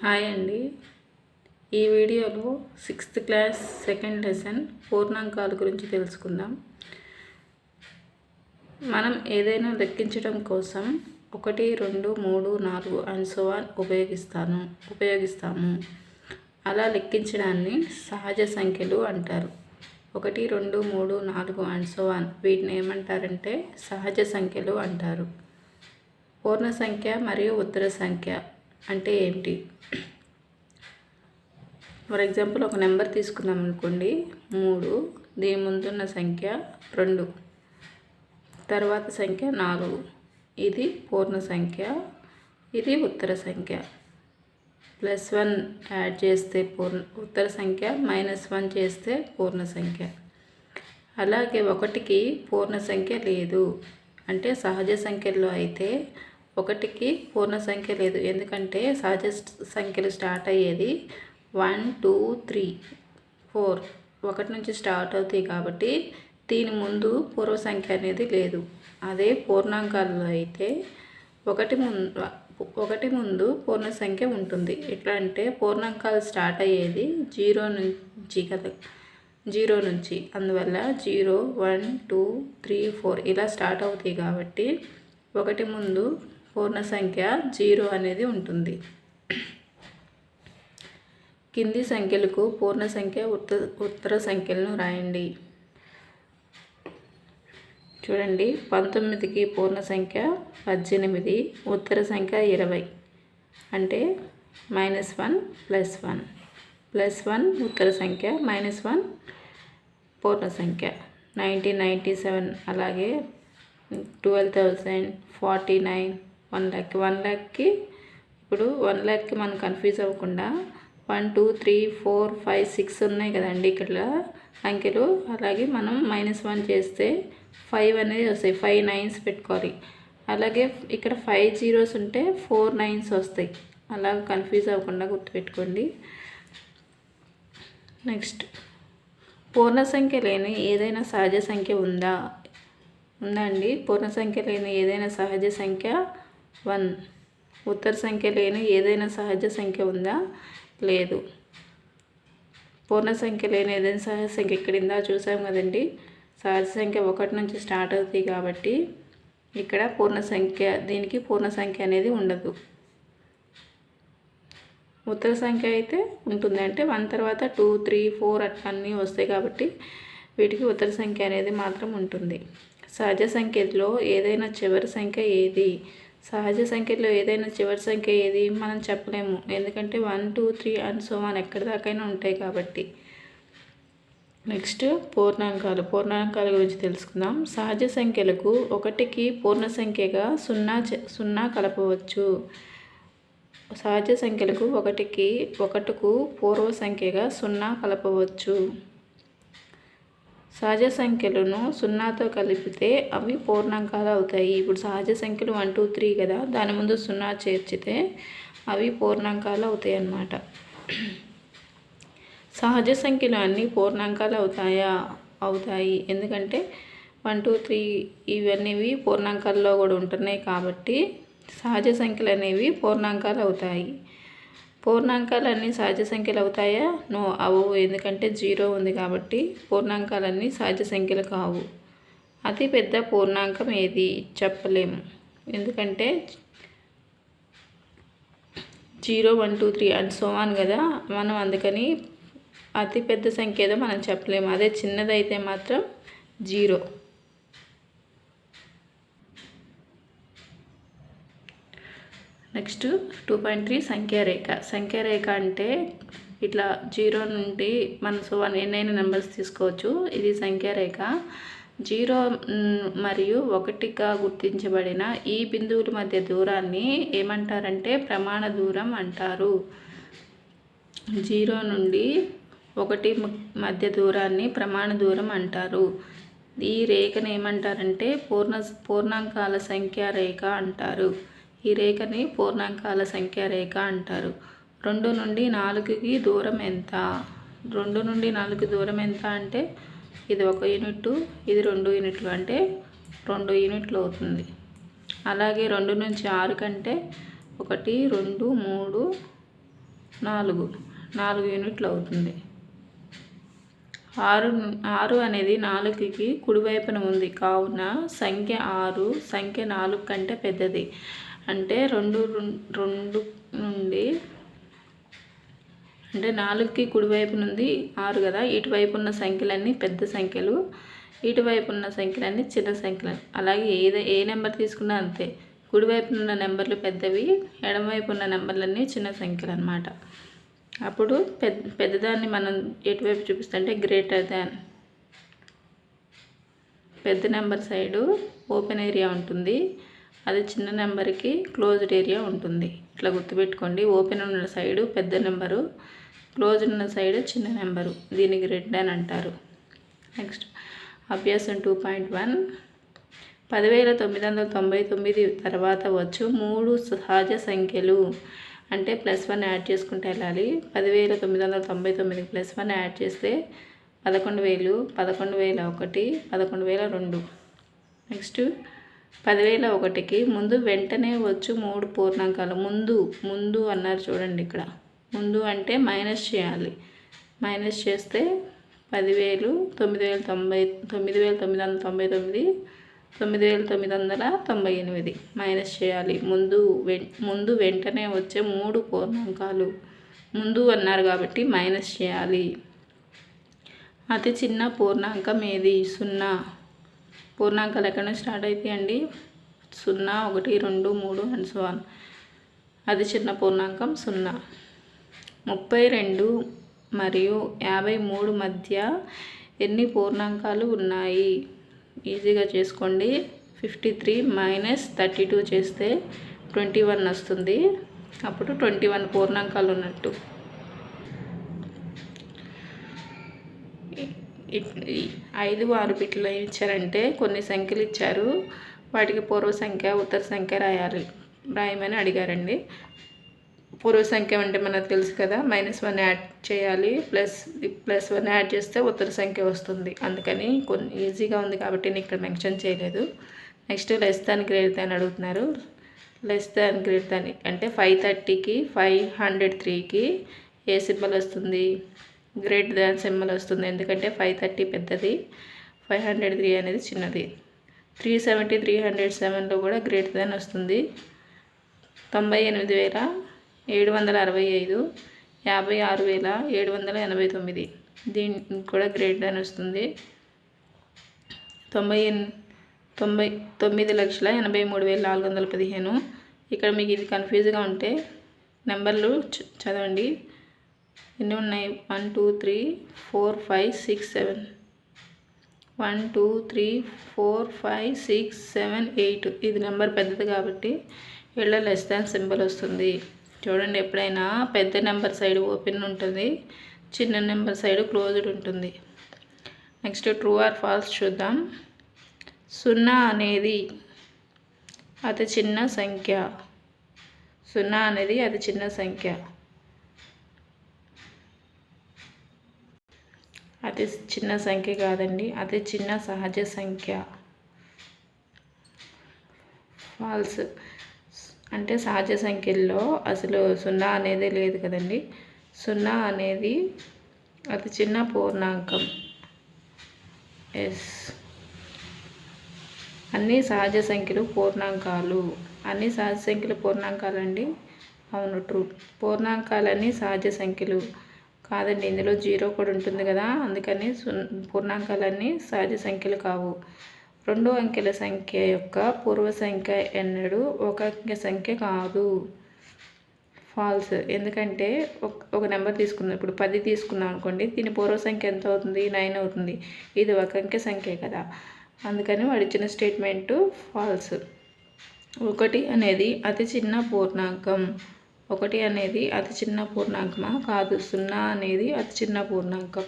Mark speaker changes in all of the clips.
Speaker 1: Hi అండి. ఈ వీడియోలో 6th క్లాస్ సెకండ్ లెసన్ పూర్ణాంకాల గురించి తెలుసుకుందాం. మనం ఏదైనా లెక్కించడం కోసం 1, 2, 3, 4 అండ్ సో ఆన్ ఉపయోగిస్తాము. అలా లెక్కించడాన్ని సహజ సంఖ్యలు అంటారు. 1, 2, 3, 4 అండ్ సో ఆన్ వీటిని ఏమంటారంటే సహజ సంఖ్యలు అంటారు. పూర్ణ సంఖ్య మరియు ఉత్తర సంఖ్య అంటే ఏంటి? ఫర్ ఎగ్జాంపుల్ ఒక నెంబర్ తీసుకున్నాం అనుకోండి, 3. దీని ముందున్న సంఖ్య 2, తర్వాత సంఖ్య 4. ఇది పూర్ణ సంఖ్య, ఇది ఉత్తర సంఖ్య. +1 యాడ్ చేస్తే ఉత్తర సంఖ్య, -1 చేస్తే పూర్ణ సంఖ్య. అలాగే 1కి పూర్ణ సంఖ్య లేదు అంటే సహజ సంఖ్యల్లో అయితే 1కి పూర్ణ సంఖ్య లేదు. ఎందుకంటే సహజ సంఖ్యలు స్టార్ట్ అయ్యేది 1, 2, 3, 4 1 నుంచి స్టార్ట్ అవుతాయి కాబట్టి దీని ముందు పూర్వ సంఖ్య అనేది లేదు. అదే పూర్ణాంకాల్లో అయితే 1 ముందు పూర్ణ సంఖ్య ఉంటుంది. ఎట్లా అంటే పూర్ణాంకాలు స్టార్ట్ అయ్యేది 0 నుంచి కదా, 0 నుంచి. అందువల్ల 0, 1, 2, 3, 4 ఇలా స్టార్ట్ అవుతాయి కాబట్టి 1 ముందు పూర్ణ సంఖ్య 0 అనేది ఉంటుంది. కింది సంఖ్యలకు పూర్ణ సంఖ్య ఉత్తర సంఖ్యలను రాయండి. చూడండి, 19కి పూర్ణ సంఖ్య 18, ఉత్తర సంఖ్య 20 అంటే -1 +1 +1 ఉత్తర సంఖ్య, -1 పూర్ణ సంఖ్య. 1997 అలాగే 12,000, 49, 1,00,000కి ఇప్పుడు 1,00,000కి మనం కన్ఫ్యూజ్ అవ్వకుండా 1, 2, 3, 4, 5, 6 ఉన్నాయి కదండి ఇక్కడ అంకెలు. అలాగే మనం -1 చేస్తే 5 అనేది వస్తాయి. 5 9s పెట్టుకోవాలి. అలాగే ఇక్కడ 5 zeros ఉంటే 4 9s వస్తాయి. అలా కన్ఫ్యూజ్ అవ్వకుండా గుర్తుపెట్టుకోండి. నెక్స్ట్, పూర్ణ సంఖ్య లేని ఏదైనా సహజ సంఖ్య ఉందా అండి? పూర్ణ సంఖ్య లేని ఏదైనా సహజ సంఖ్య 1. ఉత్తర సంఖ్య లేని ఏదైనా సహజ సంఖ్య ఉందా? లేదు. పూర్ణ సంఖ్య లేని ఏదైనా సహజ సంఖ్య ఇక్కడ చూసాం కదండి. సహజ సంఖ్య 1 నుంచి స్టార్ట్ అవుతాయి కాబట్టి ఇక్కడ పూర్ణ సంఖ్య, దీనికి పూర్ణ సంఖ్య అనేది ఉండదు. ఉత్తర సంఖ్య అయితే ఉంటుంది. అంటే 1 తర్వాత 2, 3, 4 అట్లా అన్నీ వస్తాయి కాబట్టి వీటికి ఉత్తర సంఖ్య అనేది మాత్రం ఉంటుంది. సహజ సంఖ్యలో ఏదైనా చివరి సంఖ్య ఏది? సహజ సంఖ్యలో ఏదైనా చివరి సంఖ్య ఏది మనం చెప్పలేము. ఎందుకంటే 1, 2, 3 అండ్ సో ఆన్ ఎక్కడి దాకైనా ఉంటాయి కాబట్టి. నెక్స్ట్, పూర్ణాంకాల గురించి తెలుసుకుందాం. సహజ సంఖ్యలకు 1కి పూర్ణ సంఖ్యగా 0 కలపవచ్చు. సహజ సంఖ్యలకు 1కు పూర్వ సంఖ్యగా 0 కలపవచ్చు. సహజ సంఖ్యలను 0తో కలిపితే అవి పూర్ణాంకాలు అవుతాయి. ఇప్పుడు సహజ సంఖ్యలు 1, 2, 3 కదా, దాని ముందు 0 చేర్చితే అవి పూర్ణాంకాలు అవుతాయి అన్నమాట. సహజ సంఖ్యలు అన్నీ పూర్ణాంకాలు అవుతాయి. ఎందుకంటే 1, 2, 3 ఇవన్నీ పూర్ణాంకాల్లో కూడా ఉంటున్నాయి కాబట్టి సహజ సంఖ్యలు అనేవి పూర్ణాంకాలు అవుతాయి. పూర్ణాంకాలన్నీ సహజ సంఖ్యలు అవుతాయా? నో, అవ్వవు. ఎందుకంటే 0 ఉంది కాబట్టి పూర్ణాంకాలన్నీ సహజ సంఖ్యలు కావు. అతి పెద్ద పూర్ణాంకం ఏది? చెప్పలేము. ఎందుకంటే 0, 1, 2, 3 అండ్ సో ఆన్ కదా, మనం అందుకని అతి పెద్ద సంఖ్య ఏదో మనం చెప్పలేము. అదే చిన్నదైతే మాత్రం 0. నెక్స్ట్ 2.3 సంఖ్యారేఖ. సంఖ్యారేఖ అంటే ఇట్లా 0 నుండి మనం సో ఎన్నైనా నెంబర్స్ తీసుకోవచ్చు. ఇది సంఖ్యారేఖ. 0 మరియు 1గా గుర్తించబడిన ఈ బిందువుల మధ్య దూరాన్ని ఏమంటారంటే ప్రమాణ దూరం అంటారు. 0 నుండి 1 మధ్య దూరాన్ని ప్రమాణ దూరం అంటారు. ఈ రేఖను ఏమంటారంటే పూర్ణాంకాల సంఖ్యారేఖ అంటారు. ఈ రేఖని పూర్ణాంకాల సంఖ్యారేఖ అంటారు. 2 నుండి 4కి దూరం ఎంత? 2 నుండి 4కి దూరం ఎంత అంటే ఇది 1 యూనిట్, ఇది 2 యూనిట్లు అంటే 2 యూనిట్లు అవుతుంది. అలాగే 2 నుంచి 6 కంటే 1, 2, 3, 4 యూనిట్లు అవుతుంది. 6 అనేది 4కి కుడివైపున ఉంది కావున సంఖ్య 6 సంఖ్య 4 కంటే పెద్దది. అంటే 2 నుండి అంటే 4కి కుడివైపు నుండి 6 కదా, ఇటువైపు ఉన్న సంఖ్యలన్నీ పెద్ద సంఖ్యలు, ఇటువైపు ఉన్న సంఖ్యలన్నీ చిన్న సంఖ్యలు. అలాగే ఏ నెంబర్ తీసుకున్నా అంతే, కుడివైపు ఉన్న నెంబర్లు పెద్దవి, ఎడమవైపు ఉన్న నెంబర్లన్నీ చిన్న సంఖ్యలు అన్నమాట. అప్పుడు పెద్దదాన్ని మనం ఎటువైపు చూపిస్తుంటే గ్రేటర్ దాన్, పెద్ద నెంబర్ సైడు ఓపెన్ ఏరియా ఉంటుంది, అది చిన్న నెంబర్కి క్లోజ్డ్ ఏరియా ఉంటుంది. ఇట్లా గుర్తుపెట్టుకోండి. ఓపెన్ ఉన్న సైడు పెద్ద నెంబరు, క్లోజ్ ఉన్న సైడ్ చిన్న నెంబరు, దీన్ని గ్రేటర్ దాన్ అంటారు. నెక్స్ట్ అభ్యాసం 2.1. 10,999 తర్వాత వచ్చు 3 సహజ సంఖ్యలు. అంటే +1 యాడ్ చేసుకుంటే వెళ్ళాలి. 10,999 +1 యాడ్ చేస్తే 11,000, 11,001, 11,002. నెక్స్ట్ 10,001కి ముందు వెంటనే వచ్చు 3 పూర్ణాంకాలు. ముందు అన్నారు చూడండి, ఇక్కడ ముందు అంటే మైనస్ చేయాలి. మైనస్ చేస్తే 10,000, 9,999, 9,998 మైనస్ చేయాలి. ముందు వెంటనే వచ్చే 3 పూర్ణాంకాలు. ముందు అన్నారు కాబట్టి మైనస్ చేయాలి. అతి చిన్న పూర్ణాంకం ఏది? 0. పూర్ణాంకాలు ఎక్కడ నుంచి స్టార్ట్ అవుతాయండి? 0, 1, 2, 3 అండ్ సో ఆన్. అతి చిన్న పూర్ణాంకం 0. 32 మరియు 53 మధ్య ఎన్ని పూర్ణాంకాలు ఉన్నాయి? ఈజీగా చేసుకోండి. 53 - 32 చేస్తే 21 వస్తుంది. అప్పుడు 21 పూర్ణాంకాలు ఉన్నట్టు. 5, 6 బిట్లు ఇచ్చారంటే కొన్ని సంఖ్యలు ఇచ్చారు, వాటికి పూర్వ సంఖ్య ఉత్తర సంఖ్య రాయమని అడిగారండి. పూర్వ సంఖ్య అంటే మనకు తెలుసు కదా, -1 యాడ్ చేయాలి, +1 యాడ్ చేస్తే ఉత్తర సంఖ్య వస్తుంది. అందుకని కొన్ని ఈజీగా ఉంది కాబట్టి నేను ఇక్కడ మెన్షన్ చేయలేదు. Next less than greater than అడుగుతున్నారు. లెస్ దాన్ గ్రేటర్ దాన్ అంటే 530కి 503కి ఏ సింబల్ వస్తుంది? గ్రేటర్ దాన్ సింబల్ వస్తుంది. ఎందుకంటే 530 పెద్దది, 503 అనేది చిన్నది. 370, 307లో కూడా గ్రేటర్ దాన్ వస్తుంది. 98,765, 56,789 దీనికి కూడా గ్రేటర్ దాన్ వస్తుంది. 9,83,415. ఇక్కడ మీకు ఇది కన్ఫ్యూజ్గా ఉంటే నెంబర్లు చదవండి. ఎన్ని ఉన్నాయి? 1 2 3 4 5 6 7 1 2 3 4 5 6 7 8. ఇది నెంబర్ పెద్దది కాబట్టి ఇలా లెస్ దాన్ సింబల్ వస్తుంది. చూడండి, ఎప్పుడైనా పెద్ద నెంబర్ సైడ్ ఓపెన్ ఉంటుంది, చిన్న నెంబర్ సైడ్ క్లోజ్డ్ ఉంటుంది. నెక్స్ట్ ట్రూ ఆర్ ఫాల్స్ చూద్దాం. 0 అనేది అతి చిన్న సంఖ్య. 0 అనేది అతి చిన్న సంఖ్య. అతి చిన్న సంఖ్య కాదండి, అతి చిన్న సహజ సంఖ్య. ఫాల్స్ అంటే సహజ సంఖ్యల్లో అసలు 0 అనేది లేదు కదండి. 0 అనేది అతి చిన్న పూర్ణాంకం. ఎస్, అన్ని సహజ సంఖ్యలు పూర్ణాంకాలు. అన్ని సహజ సంఖ్యలు పూర్ణాంకాలు అండి. అవును, ట్రూ. పూర్ణాంకాలన్నీ సహజ సంఖ్యలు కాదండి, ఇందులో 0 కూడా ఉంటుంది కదా, అందుకని పూర్ణాంకాలన్నీ సహజ సంఖ్యలు కావు. 2 అంకెల సంఖ్య యొక్క పూర్వ సంఖ్య ఎన్నడూ 1 అంకె సంఖ్య కాదు. ఫాల్స్. ఎందుకంటే ఒక నెంబర్ తీసుకున్నాం, ఇప్పుడు 10 తీసుకున్నాం అనుకోండి, దీని పూర్వ సంఖ్య ఎంత అవుతుంది? 9 అవుతుంది. ఇది 1 అంకె సంఖ్య కదా, అందుకని వాడు ఇచ్చిన స్టేట్మెంటు ఫాల్స్. 1 అనేది అతి చిన్న పూర్ణాంకం. 1 అనేది అతి చిన్న పూర్ణాంకమా? కాదు. 0 అనేది అతి చిన్న పూర్ణాంకం.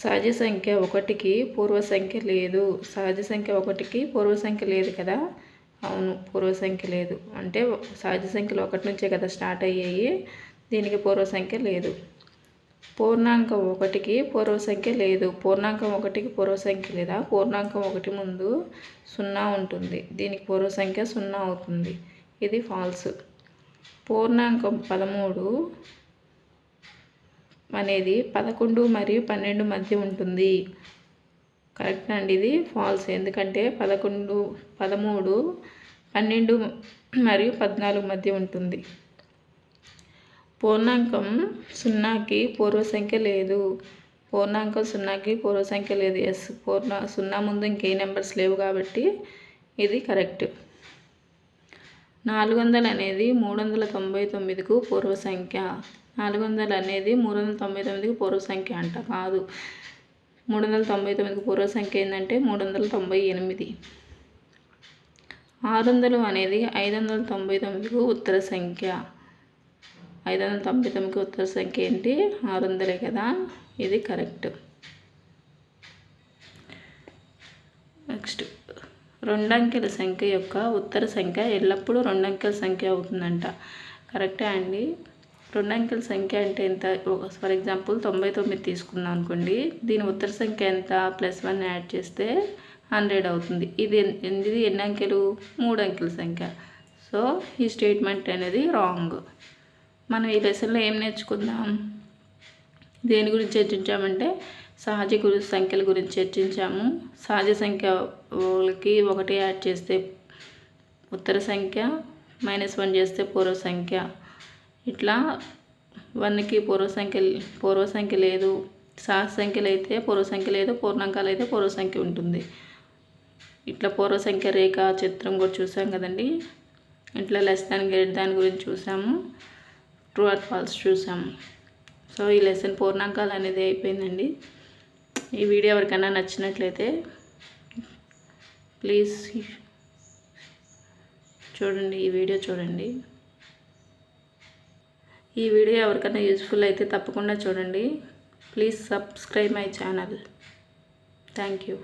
Speaker 1: సహజ సంఖ్య 1కి పూర్వ సంఖ్య లేదు. సహజ సంఖ్య 1కి పూర్వ సంఖ్య లేదు కదా. అవును, పూర్వ సంఖ్య లేదు. అంటే సహజ సంఖ్యలు 1 నుంచే కదా స్టార్ట్ అయ్యాయి, దీనికి పూర్వ సంఖ్య లేదు. పూర్ణాంకం 1కి పూర్వ సంఖ్య లేదు. పూర్ణాంకం 1కి పూర్వ సంఖ్య లేదా? పూర్ణాంకం 1 ముందు 0 ఉంటుంది, దీనికి పూర్వ సంఖ్య 0 అవుతుంది. ఇది ఫాల్స్. పూర్ణాంకం 13 అనేది 11 మరియు 12 మధ్య ఉంటుంది. కరెక్ట్ అండి, ఇది ఫాల్స్. ఎందుకంటే 11, 13, 12 మరియు 14 మధ్య ఉంటుంది. పూర్ణాంకం 0కి పూర్వ సంఖ్య లేదు. పూర్ణాంకం 0కి పూర్వ సంఖ్య లేదు. ఎస్, 0 ముందు ఇంకే నెంబర్స్ లేవు కాబట్టి ఇది కరెక్ట్. 400 అనేది 399కు పూర్వ సంఖ్య. 400 అనేది 399కి పూర్వ సంఖ్య అంట కాదు. 399కి పూర్వ సంఖ్య ఏంటంటే 398. 600 అనేది 599కు ఉత్తర సంఖ్య. 599కి ఉత్తర సంఖ్య ఏంటి? 600 కదా, ఇది కరెక్ట్. నెక్స్ట్, 2 అంకెల సంఖ్య యొక్క ఉత్తర సంఖ్య ఎల్లప్పుడూ 2 అంకెల సంఖ్య అవుతుందంట. కరెక్టే అండి. 2 అంకెల సంఖ్య అంటే ఎంత? ఫర్ ఎగ్జాంపుల్ 99 తీసుకున్నాం అనుకోండి, దీని ఉత్తర సంఖ్య ఎంత? +1 యాడ్ చేస్తే 100 అవుతుంది. ఇది ఎన్ని అంకెలు? 3 అంకెల సంఖ్య. సో ఈ స్టేట్మెంట్ అనేది రాంగ్. మనం ఈ లెసన్లో ఏం నేర్చుకుందాం? దేని గురించి చర్చించామంటే సహజ సంఖ్యల గురించి చర్చించాము. సహజ సంఖ్యలకి 1 యాడ్ చేస్తే ఉత్తర సంఖ్య, -1 చేస్తే పూర్వ సంఖ్య. ఇట్లా 1కి పూర్వ సంఖ్య లేదు. సహజ సంఖ్యలు అయితే పూర్వ సంఖ్య లేదు, పూర్ణాంకాలు అయితే పూర్వ సంఖ్య ఉంటుంది. ఇట్లా పూర్వ సంఖ్య రేఖ చిత్రం కూడా చూసాం కదండి. ఇట్లా లెస్ దాన్ గ్రేటర్ దాన్ గురించి చూసాము, ట్రూ ఆర్ ఫాల్స్ చూసాము. సో ఈ లెసన్ పూర్ణాంకాలు అనేది అయిపోయిందండి. ఈ వీడియో ఎవరికైనా నచ్చినట్లయితే ప్లీజ్ చూడండి, ఈ వీడియో చూడండి. ఈ వీడియో ఎవరికైనా యూజ్ఫుల్ అయితే తప్పకుండా చూడండి. Please subscribe my channel. Thank you.